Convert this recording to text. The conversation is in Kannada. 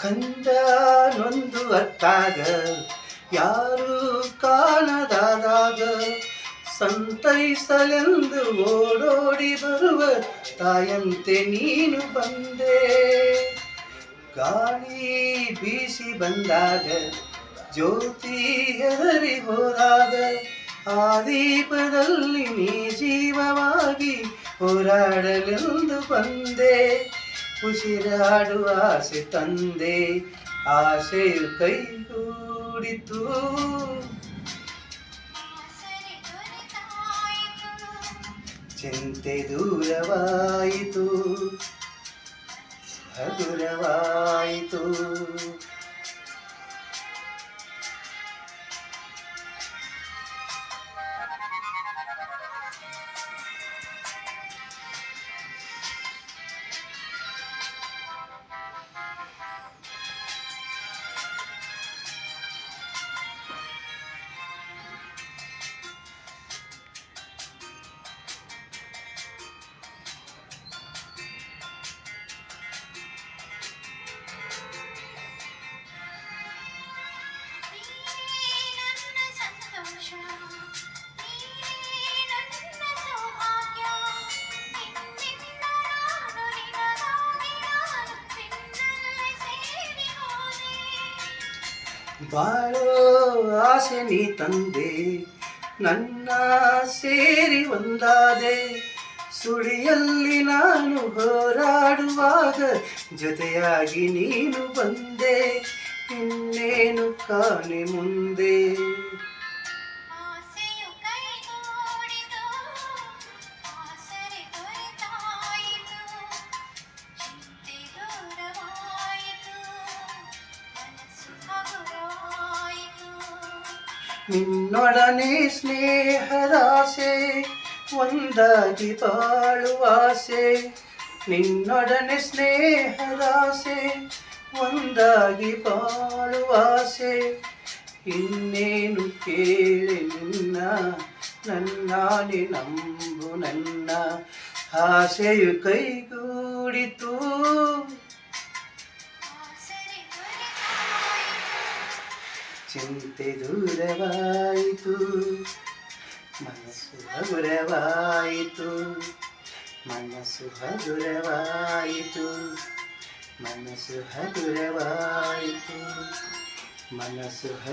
ಕಂದ ನೊಂದು ಅತ್ತಾಗ ಯಾರು ಕಾಣದಾದಾಗ ಸಂತೈಸಲೆಂದು ಓಡೋಡಿ ಬರುವ ತಾಯಂತೆ ನೀನು ಬಂದೆ. ಗಾಳಿ ಬೀಸಿ ಬಂದಾಗ ಜ್ಯೋತಿ ಹೆದರಿ ಹೋದಾಗ ಆ ದೀಪದಲ್ಲಿ ನೀ ಜೀವವಾಗಿ ಹೋರಾಡಲೆಂದು ಬಂದೆ. ಉಸಿರಾಡುವ ಆಸೆ ತಂದೆ, ಆಸೆಯು ಕೈಗೂಡಿತು. ಚಿಂತೆ ದೂರವಾಯಿತು, ಹಗುರವಾಯಿತು. ಬಾಳೋ ಆಸೆ ನೀ ತಂದೆ, ನನ್ನ ಸೇರಿ ಒಂದಾದೆ. ಸುಳಿಯಲ್ಲಿ ನಾನು ಹೋರಾಡುವಾಗ ಜೊತೆಯಾಗಿ ನೀನು ಬಂದೆ. ಇನ್ನೇನು ಕಾಣೆ ಮುಂದೆ. ನಿನ್ನೊಡನೆ ಸ್ನೇಹದಾಸೆ, ಒಂದಾಗಿ ಬಾಳುವಾಸೆ. ನಿನ್ನೊಡನೆ ಸ್ನೇಹದಾಸೆ, ಒಂದಾಗಿ ಬಾಳುವಾಸೆ. ಇನ್ನೇನು ಕೇಳಿ ನಿನ್ನ, ನನ್ನಾನೆ ನಂಬು ನನ್ನ. ಆಸೆಯು ಕೈಗೂಡಿತು, ಚಿಂತೆ ದೂರವಾಯಿತು, ಮನಸ್ಸು ಹಗುರವಾಯಿತು. ಮನಸ್ಸು ಹಗುರವಾಯಿತು, ಮನಸ್ಸು ಹಗುರವಾಯಿತು. ಮನಸ್ಸು